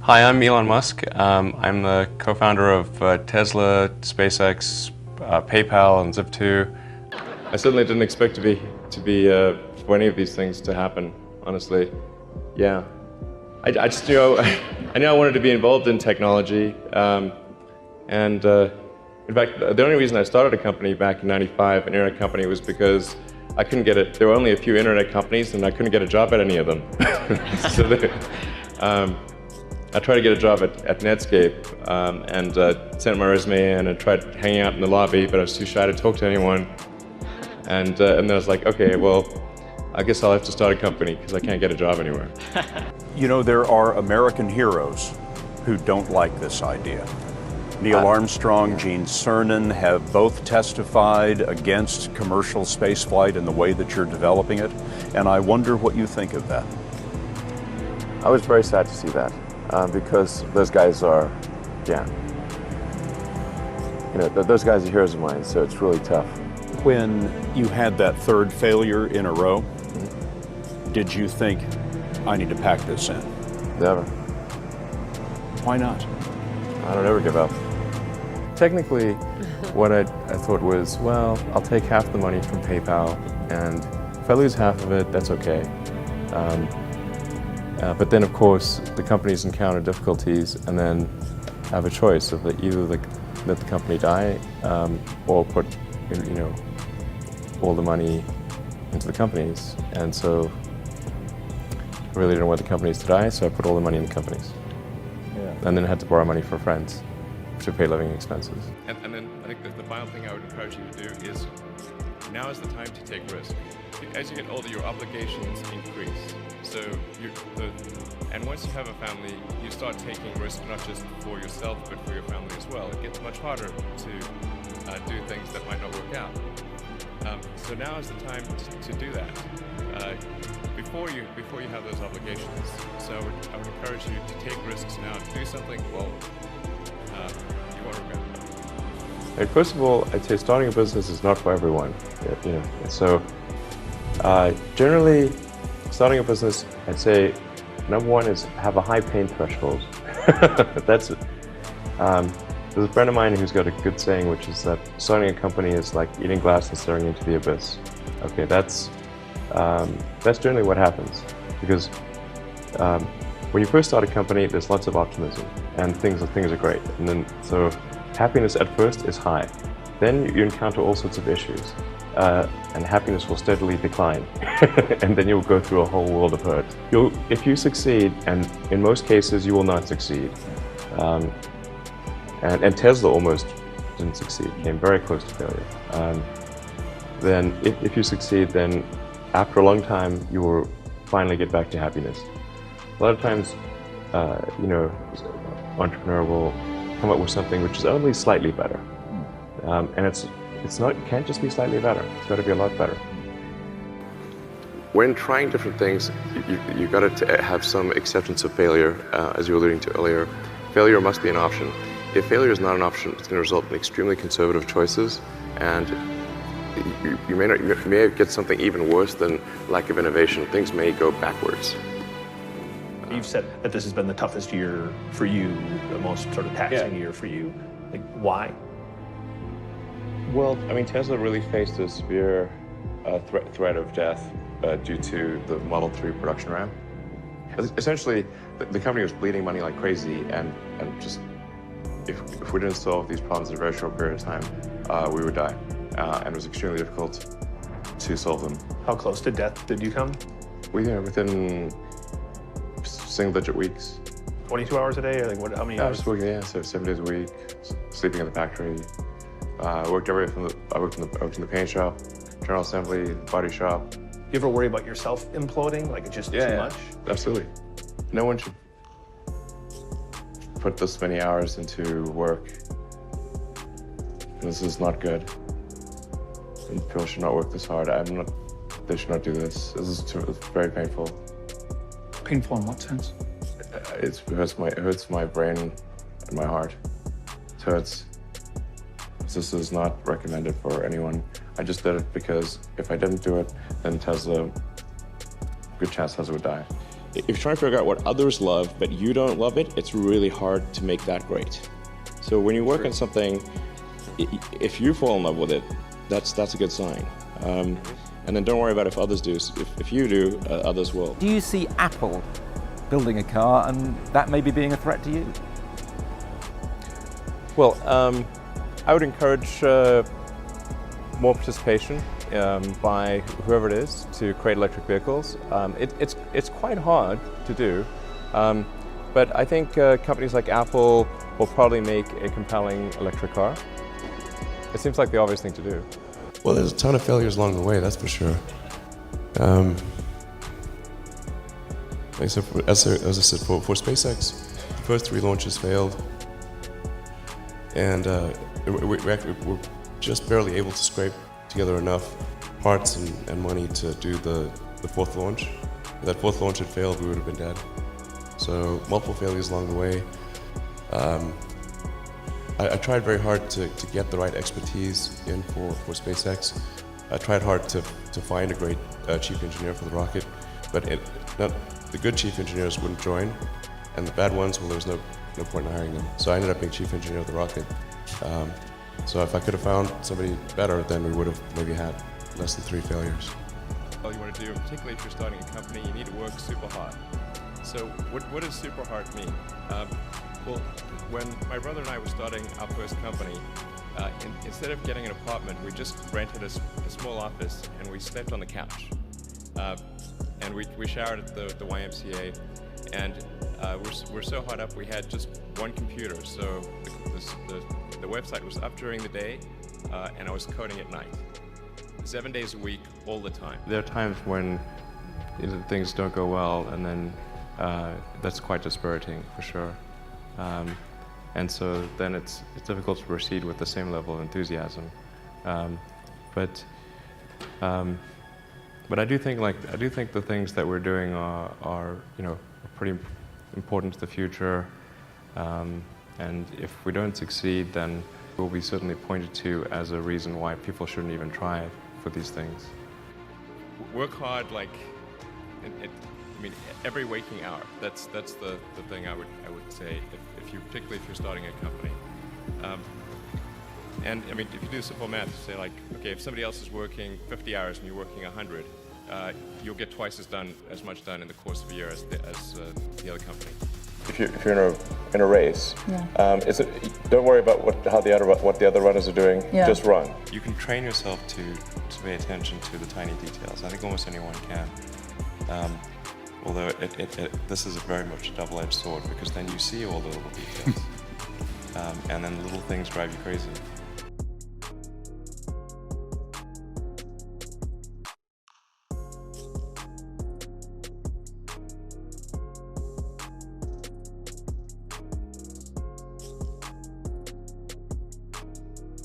Hi, I'm Elon Musk. I'm the co-founder of Tesla, SpaceX, PayPal, and Zip2. I certainly didn't expect for any of these things to happen, honestly. Yeah. I just knew, I knew I wanted to be involved in technology. In fact, the only reason I started a company back in '95, an internet company, was because I couldn't get it. There were only a few internet companies and I couldn't get a job at any of them. I tried to get a job at Netscape and sent my resume in and tried hanging out in the lobby, but I was too shy to talk to anyone. And then I was like, okay, well, I guess I'll have to start a company because I can't get a job anywhere. You know, there are American heroes who don't like this idea. Neil Armstrong, Gene Cernan have both testified against commercial spaceflight and the way that you're developing it, and I wonder what you think of that. I was very sad to see that. Because those guys are, yeah, you know, those guys are heroes of mine, so it's really tough. When you had that third failure in a row, did you think, I need to pack this in? Never. Why not? I don't ever give up. Technically, what I thought was, well, I'll take half the money from PayPal, and if I lose half of it, that's okay. But then, of course, the companies encounter difficulties and then have a choice of either let the company die or put, you know, all the money into the companies. And so I really didn't want the companies to die, so I put all the money in the companies. Yeah. And then I had to borrow money from friends to pay living expenses. And then I think the final thing I would encourage you to do is, now is the time to take risk. As you get older, your obligations increase. So, and once you have a family, you start taking risks not just for yourself, but for your family as well. It gets much harder to do things that might not work out. So now is the time to do that before you have those obligations. So I would encourage you to take risks now. To do something, well, you won't regret it. Hey, first of all, I'd say starting a business is not for everyone. You know, so generally, starting a business, I'd say, number one is have a high pain threshold. That's it. There's a friend of mine who's got a good saying, which is that starting a company is like eating glass and staring into the abyss. Okay, that's generally what happens. Because when you first start a company, there's lots of optimism and things are great. And then, so happiness at first is high. Then you encounter all sorts of issues. And happiness will steadily decline. And then you'll go through a whole world of hurt. If you succeed, and in most cases you will not succeed, and Tesla almost didn't succeed, came very close to failure. Then if you succeed, then after a long time you will finally get back to happiness. A lot of times, you know, an entrepreneur will come up with something which is only slightly better. And it can't just be slightly better. It's got to be a lot better. When trying different things, you've got to have some acceptance of failure, as you were alluding to earlier. Failure must be an option. If failure is not an option, it's going to result in extremely conservative choices, and you may get something even worse than lack of innovation. Things may go backwards. You've said that this has been the toughest year for you, the most sort of taxing year for you. Like, why? Well, I mean, Tesla really faced a severe threat of death due to the Model 3 production ramp. Essentially, the company was bleeding money like crazy, and just if we didn't solve these problems in a very short period of time, we would die. And it was extremely difficult to solve them. How close to death did you come? Within single-digit weeks. 22 hours a day, or like what? How many hours? I was working, so 7 days a week, sleeping in the factory. I worked in the paint shop, general assembly, body shop. You ever worry about yourself imploding? Like it's just too much? Absolutely. No one should put this many hours into work. This is not good. And people should not work this hard. They should not do this. It's very painful. Painful in what sense? It hurts my brain and my heart. So this is not recommended for anyone. I just did it because if I didn't do it, then good chance Tesla would die. if you're trying to figure out what others love, but you don't love it, it's really hard to make that great. So when you work on something, if you fall in love with it, that's a good sign. And then don't worry about if others do. If you do, others will. Do you see Apple building a car and that maybe being a threat to you? Well, I would encourage more participation by whoever it is to create electric vehicles. It's quite hard to do, but I think companies like Apple will probably make a compelling electric car. It seems like the obvious thing to do. Well, there's a ton of failures along the way, that's for sure. Like so as I said, for SpaceX, the first 3 launches failed, and we're just barely able to scrape together enough parts and money to do the 4th launch. If that 4th launch had failed, we would have been dead. So multiple failures along the way. I tried very hard to get the right expertise in for SpaceX. I tried hard to find a great chief engineer for the rocket, but the good chief engineers wouldn't join, and the bad ones, well, there was no point in hiring them. So I ended up being chief engineer of the rocket. So if I could have found somebody better, then we would have maybe had less than 3 failures. All you want to do, particularly if you're starting a company, you need to work super hard. So what does super hard mean? Well, when my brother and I were starting our first company, instead of getting an apartment, we just rented a small office and we slept on the couch. And we showered at the YMCA, and we're so hot up we had just one computer. So the website was up during the day, and I was coding at night. 7 days a week, all the time. There are times when things don't go well, and then that's quite dispiriting for sure. And so then it's difficult to proceed with the same level of enthusiasm. But I do think the things that we're doing are pretty important to the future. And if we don't succeed, then we'll be certainly pointed to as a reason why people shouldn't even try for these things. Work hard, every waking hour. That's the thing I would say. Particularly if you're starting a company. And if you do simple math, say okay, if somebody else is working 50 hours and you're working 100, you'll get twice as much done in the course of a year as the other company. If you're in a race, don't worry about what the other runners are doing. Yeah. Just run. You can train yourself to pay attention to the tiny details. I think almost anyone can. Although this is very much a double-edged sword, because then you see all the little details, and then the little things drive you crazy.